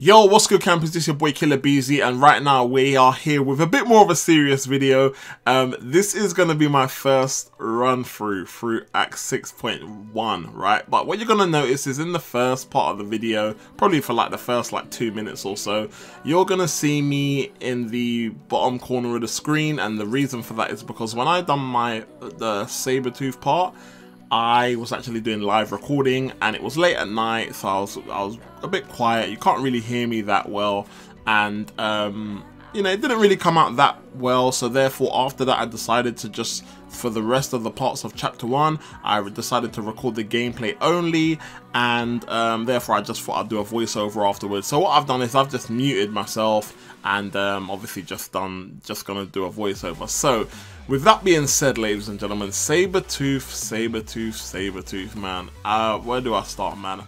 Yo, what's good campers, this is your boy Killer Beezy, and right now we are here with a bit more of a serious video. This is going to be my first run through Act 6.1, right? But what you're going to notice is in the first part of the video, probably for like the first 2 minutes or so, you're going to see me in the bottom corner of the screen, and the reason for that is because when I done the Sabertooth part, I was actually doing live recording and it was late at night, so I was a bit quiet. You can't really hear me that well, and you know, it didn't really come out that well, so therefore after that I decided to just, for the rest of the parts of chapter 1, I decided to record the gameplay only, and therefore I just thought I'd do a voiceover afterwards. So what I've done is I've just muted myself and obviously just gonna do a voiceover. So with that being said, ladies and gentlemen, Sabertooth, man. Where do I start, man?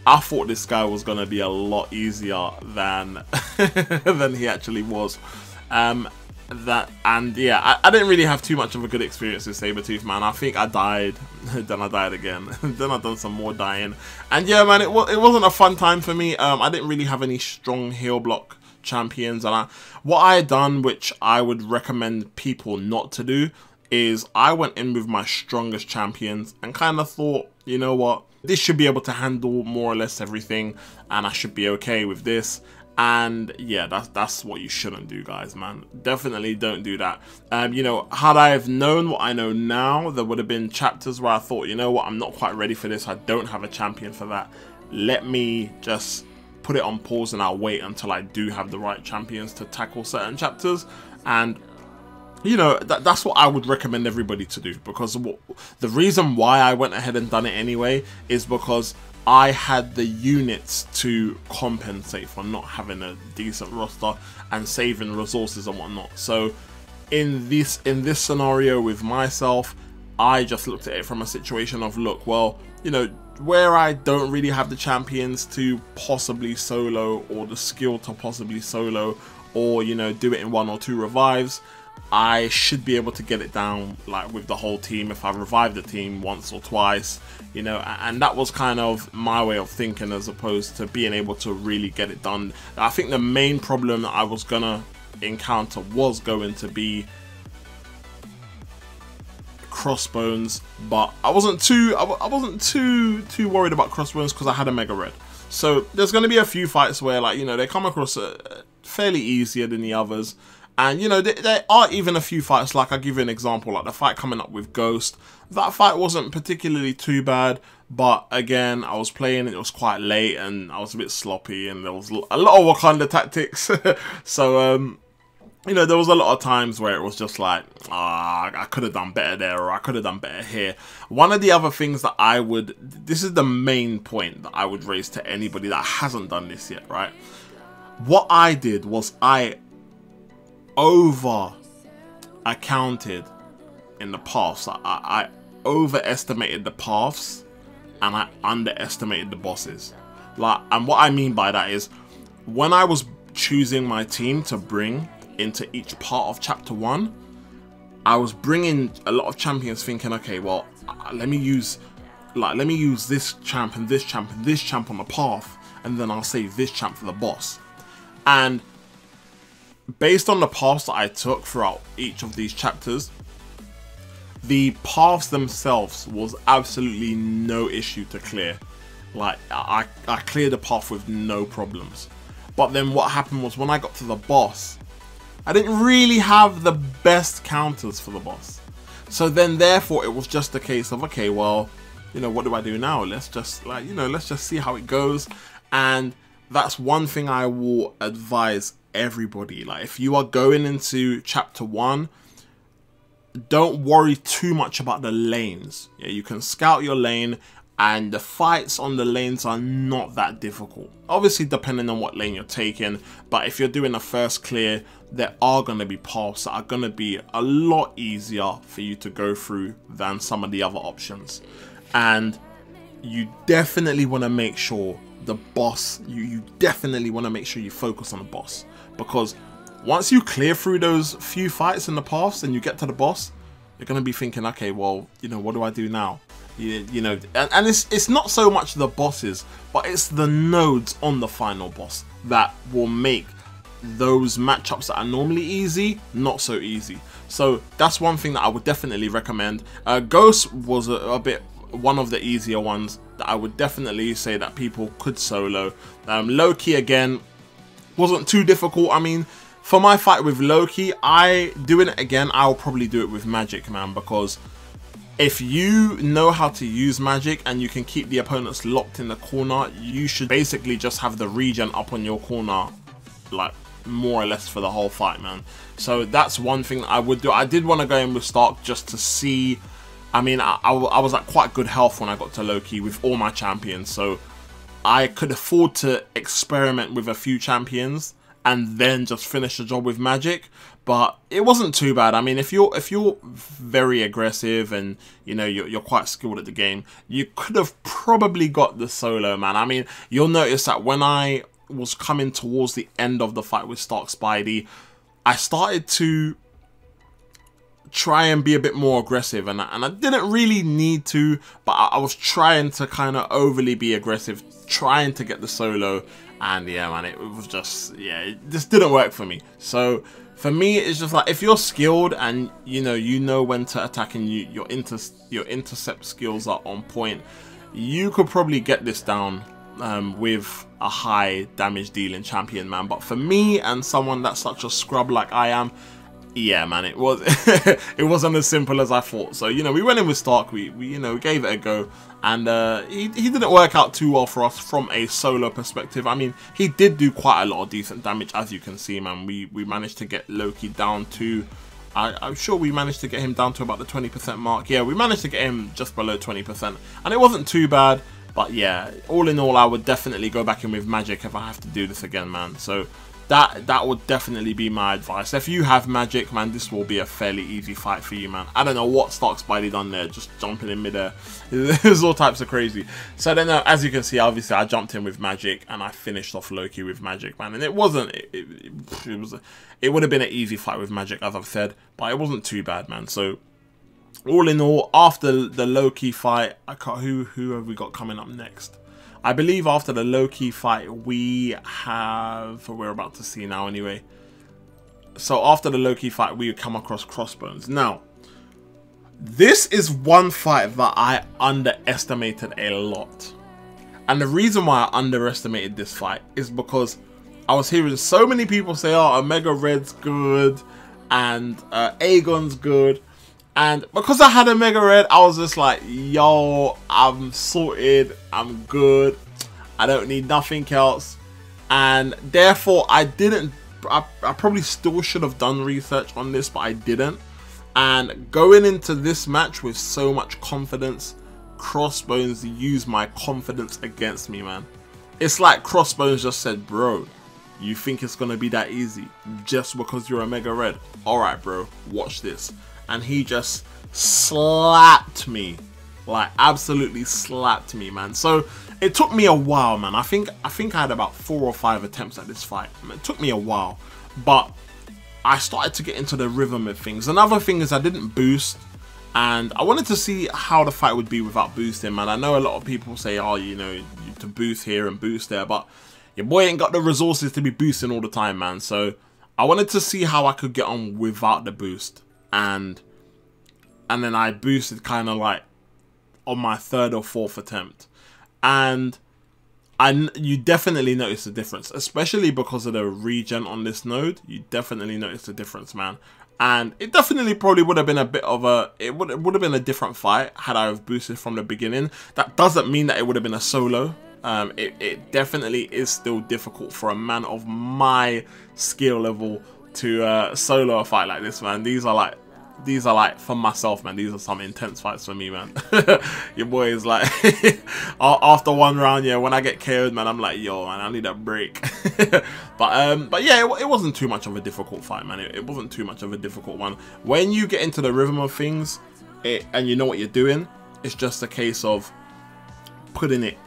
I thought this guy was gonna be a lot easier than than he actually was. Yeah, I didn't really have too much of a good experience with Sabertooth, man. I think I died, then I died again, then I done some more dying, and yeah, man, it wasn't a fun time for me. I didn't really have any strong heal block champions, and what I had done, which I would recommend people not to do, is I went in with my strongest champions and kind of thought, you know what, this should be able to handle more or less everything and I should be okay with this. And yeah, that's what you shouldn't do, guys, man. Definitely don't do that. You know, had I have known what I know now, there would have been chapters where I thought, you know what, I'm not quite ready for this, I don't have a champion for that, let me just put it on pause and I'll wait until I do have the right champions to tackle certain chapters. And you know, that's what I would recommend everybody to do, because the reason why I went ahead and done it anyway is because I had the units to compensate for not having a decent roster and saving resources and whatnot. So in this scenario with myself, I just looked at it from a situation of, look, well, you know, where I don't really have the champions to possibly solo, or the skill to possibly solo, or, you know, do it in 1 or 2 revives, I should be able to get it down like with the whole team if I revive the team once or twice, you know. And that was kind of my way of thinking, as opposed to being able to really get it done. I think the main problem that I was gonna encounter was going to be Crossbones, but I wasn't too worried about Crossbones because I had a Mega Red. So there's going to be a few fights where, like, you know, they come across fairly easier than the others, and you know, there are even a few fights, like I'll give you an example, like the fight coming up with Ghost. That fight wasn't particularly too bad, but again, I was playing, it was quite late and I was a bit sloppy, and there was a lot of Wakanda Tactics. So you know, there was a lot of times where it was just like, I could have done better there, or I could have done better here. One of the other things that this is the main point that I would raise to anybody that hasn't done this yet, right? What I did was I over-accounted in the paths. I overestimated the paths and I underestimated the bosses. Like, and what I mean by that is, when I was choosing my team to bring into each part of chapter 1, I was bringing a lot of champions thinking, okay, well, let me use this champ and this champ and this champ on the path, and then I'll save this champ for the boss. And based on the paths that I took throughout each of these chapters, the paths themselves was absolutely no issue to clear. Like, I cleared the path with no problems. But then what happened was, when I got to the boss, I didn't really have the best counters for the boss. So then therefore it was just a case of, okay, well, you know, what do I do now? Let's just, like, you know, let's just see how it goes. And that's one thing I will advise everybody. Like, if you are going into chapter 1, don't worry too much about the lanes. Yeah, you can scout your lane, and the fights on the lanes are not that difficult. Obviously depending on what lane you're taking, but if you're doing a first clear, there are going to be paths that are going to be a lot easier for you to go through than some of the other options. And you definitely want to make sure the boss, you definitely want to make sure you focus on the boss, because once you clear through those few fights in the paths and you get to the boss, you're going to be thinking, okay, well, you know, what do I do now? You know, and it's not so much the bosses, but it's the nodes on the final boss that will make those matchups that are normally easy not so easy. So that's one thing that I would definitely recommend. Ghost was a bit one of the easier ones that I would definitely say that people could solo. Loki again wasn't too difficult. I mean, for my fight with Loki, doing it again, I'll probably do it with magic, man, because if you know how to use magic and you can keep the opponents locked in the corner, you should basically just have the regen up on your corner, like more or less for the whole fight, man. So that's one thing that I would do. I did want to go in with Stark just to see. I mean, I was at quite good health when I got to Loki with all my champions, so I could afford to experiment with a few champions and then just finish the job with magic. But it wasn't too bad. I mean, if you're very aggressive and you know you're quite skilled at the game, you could have probably got the solo, man. I mean, you'll notice that when I was coming towards the end of the fight with Stark Spidey, I started to try and be a bit more aggressive, and I didn't really need to, but I was trying to kind of overly be aggressive, trying to get the solo, and yeah, man, it was just, yeah, it just didn't work for me. So for me, it's just like, if you're skilled and you know when to attack and your intercept skills are on point, you could probably get this down with a high damage dealing champion, man. But for me and someone that's such a scrub like I am, yeah, man, it wasn't as simple as I thought. So, you know, we went in with Stark, we gave it a go, and he didn't work out too well for us from a solo perspective. I mean, he did do quite a lot of decent damage, as you can see, man. We managed to get Loki down to, I'm sure we managed to get him down to about the 20% mark. Yeah, we managed to get him just below 20%, and it wasn't too bad. But yeah, all in all, I would definitely go back in with magic if I have to do this again, man. So that would definitely be my advice. If you have magic, man, this will be a fairly easy fight for you, man. I don't know what Stark Spidey done there, just jumping in midair. There's all types of crazy. So then, as you can see, obviously I jumped in with magic and I finished off Loki with magic, man. And it wasn't, it would have been an easy fight with magic, as I've said, but it wasn't too bad, man. So all in all, after the Loki fight, who have we got coming up next? I believe after the Loki fight, we're about to see now anyway. So after the Loki fight, we come across Crossbones. Now, this is one fight that I underestimated a lot. And the reason why I underestimated this fight is because I was hearing so many people say, oh, Omega Red's good and Aegon's good. And because I had a Mega Red, I was just like, yo, I'm sorted, I'm good, I don't need nothing else. And therefore, I probably still should have done research on this, but I didn't. And going into this match with so much confidence, Crossbones used my confidence against me, man. It's like Crossbones just said, bro, you think it's going to be that easy just because you're a Mega Red? Alright, bro, watch this. And he just slapped me, like absolutely slapped me, man. So it took me a while, man. I think I had about 4 or 5 attempts at this fight. It took me a while, but I started to get into the rhythm of things. Another thing is I didn't boost, and I wanted to see how the fight would be without boosting, man. I know a lot of people say, oh, you know, to boost here and boost there, but your boy ain't got the resources to be boosting all the time, man. So I wanted to see how I could get on without the boost. And then I boosted kind of like on my 3rd or 4th attempt, and you definitely notice the difference, especially because of the regen on this node. You definitely notice the difference, man. And it definitely probably would have been a bit of a, it would have been a different fight had I have boosted from the beginning. That doesn't mean that it would have been a solo. It definitely is still difficult for a man of my skill level to solo a fight like this, man. These are like for myself, man. These are some intense fights for me, man. Your boy is like, after one round, yeah, when I get KO'd, man, I'm like, yo, man, I need a break. but yeah, it wasn't too much of a difficult fight, man. It wasn't too much of a difficult one. When you get into the rhythm of things, and you know what you're doing, it's just a case of putting it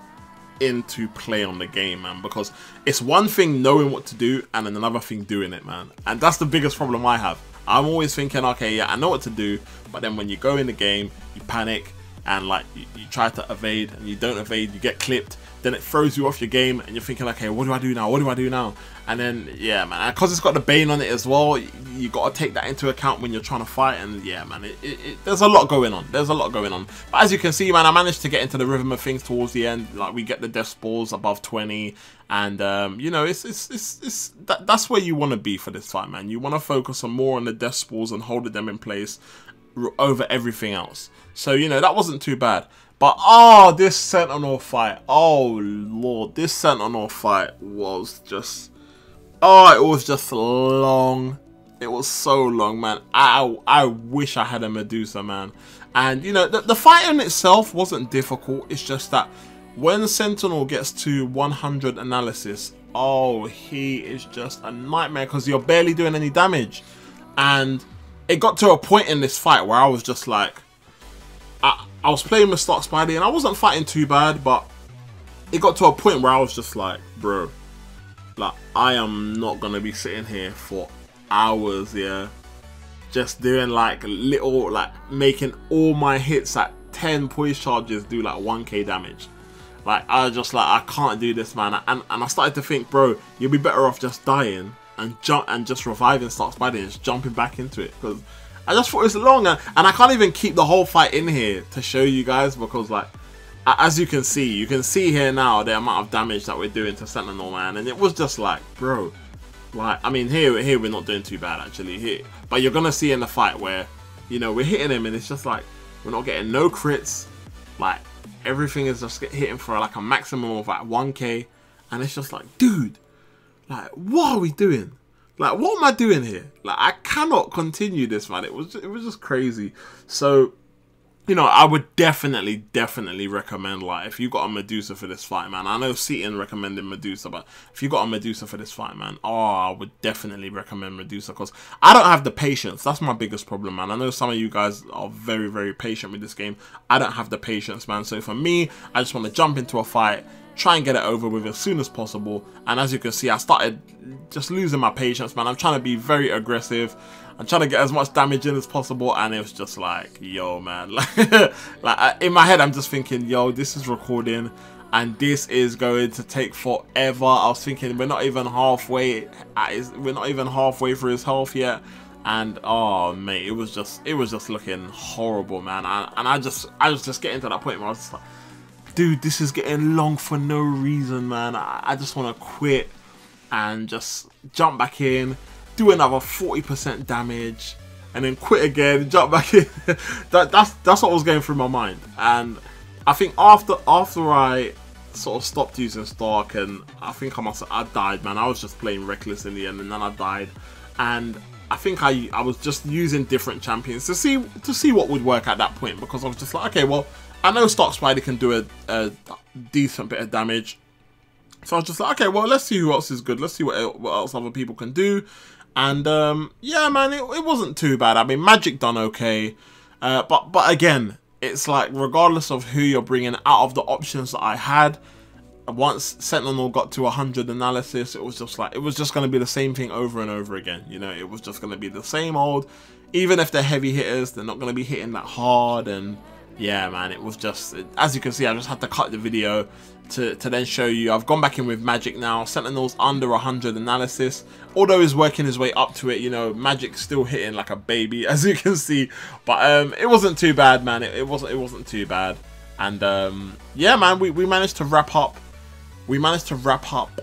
into play on the game, man. Because it's one thing knowing what to do, and then another thing doing it, man. And that's the biggest problem I have. I'm always thinking, okay, yeah, I know what to do, but then when you go in the game, you panic, and like you try to evade, and you don't evade, you get clipped, then it throws you off your game, and you're thinking, okay, what do I do now? What do I do now? And then, yeah, man, because it's got the Bane on it as well, you got to take that into account when you're trying to fight. And yeah, man, there's a lot going on. There's a lot going on. But as you can see, man, I managed to get into the rhythm of things towards the end. Like, we get the death spores above 20, and you know, that's where you want to be for this fight, man. You want to focus on more on the death spores and holding them in place over everything else. So, you know, that wasn't too bad. But, oh, this Sentinel fight. Oh, Lord. This Sentinel fight was just... Oh, it was just long. It was so long, man. I wish I had a Medusa, man. And, you know, the fight in itself wasn't difficult. It's just that when Sentinel gets to 100 analysis, oh, he is just a nightmare because you're barely doing any damage. And it got to a point in this fight where I was just like... I was playing with Stark Spidey and I wasn't fighting too bad, but it got to a point where I was just like, bro, like, I am not going to be sitting here for hours, yeah, just doing like little, like making all my hits at 10 poise charges do like 1k damage. Like, I was just like, I can't do this, man. And I started to think, bro, you'll be better off just dying and just reviving Stark Spidey and just jumping back into it, because I just thought it was long, and I can't even keep the whole fight in here to show you guys, because like, as you can see here now the amount of damage that we're doing to Sentinel, man, and it was just like, bro, like, I mean, here we're not doing too bad actually here, but you're gonna see in the fight where, you know, we're hitting him and it's just like we're not getting no crits, like everything is just hitting for like a maximum of like 1k, and it's just like, dude, like, what are we doing? Like, what am I doing here? Like, I cannot continue this, man. It was just crazy. So, you know, I would definitely recommend, like, if you got a Medusa for this fight, man. I know Seaton recommended Medusa, but if you got a Medusa for this fight, man, oh, I would definitely recommend Medusa, because I don't have the patience. That's my biggest problem, man. I know some of you guys are very, very patient with this game. I don't have the patience, man. So for me, I just want to jump into a fight, try and get it over with as soon as possible. And as you can see, I started just losing my patience, man. I'm trying to be very aggressive. I'm trying to get as much damage in as possible, and it was just like, yo, man, like in my head, I'm just thinking, yo, this is recording, and this is going to take forever. I was thinking, we're not even halfway. We're not even halfway through his health yet, and oh, mate, it was just looking horrible, man. And I was just getting to that point where I was just like, dude, this is getting long for no reason, man. I just want to quit and just jump back in, do another 40% damage, and then quit again, jump back in. that's what was going through my mind. And I think after I sort of stopped using Stark, and I think I died, man. I was just playing reckless in the end, and then I died. And I think I was just using different champions to see what would work at that point, because I was just like, okay, well, I know Stark Spidey can do a decent bit of damage. So I was just like, okay, well, let's see who else is good. Let's see what else other people can do. And yeah, man, it wasn't too bad. I mean, Magic done okay. But again, it's like, regardless of who you're bringing out of the options that I had, once Sentinel got to 100 analysis, it was just going to be the same thing over and over again. You know, it was just going to be the same old. Even if they're heavy hitters, they're not going to be hitting that hard. And yeah, man, it was just, as you can see, I just had to cut the video to then show you. I've gone back in with Magic now. Sentinel's under 100 analysis. Although he's working his way up to it, you know, Magic's still hitting like a baby, as you can see. But it wasn't too bad, man. It wasn't too bad. And yeah, man, we managed to wrap up. We managed to wrap up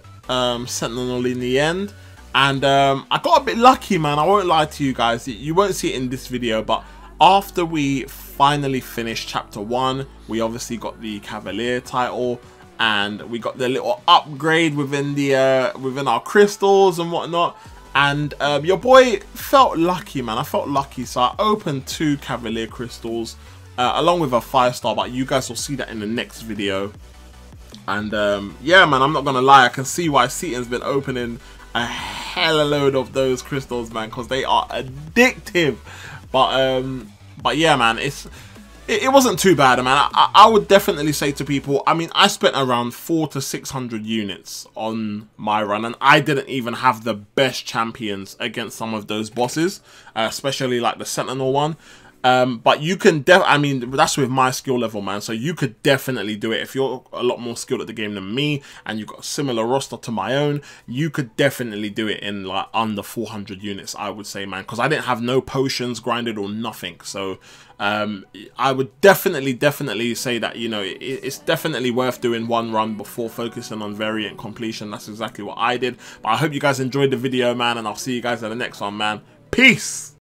Sentinel in the end. And I got a bit lucky, man. I won't lie to you guys. You won't see it in this video, but after we finally finished chapter 1, we obviously got the Cavalier title, and we got the little upgrade within the within our crystals and whatnot. And your boy felt lucky, man. I felt lucky, so I opened 2 Cavalier crystals along with a 5-star, but you guys will see that in the next video. And yeah, man, I'm not gonna lie, I can see why Seaton's been opening a hella load of those crystals, man, because they are addictive. But yeah, man, it wasn't too bad, man. I would definitely say to people, I mean, I spent around 400 to 600 units on my run, and I didn't even have the best champions against some of those bosses, especially like the Sentinel one. But you can I mean, that's with my skill level, man. So you could definitely do it. If you're a lot more skilled at the game than me and you've got a similar roster to my own, you could definitely do it in like under 400 units, I would say, man. Because I didn't have no potions grinded or nothing. So I would definitely say that, you know, it's definitely worth doing one run before focusing on variant completion. That's exactly what I did. But I hope you guys enjoyed the video, man. And I'll see you guys in the next one, man. Peace!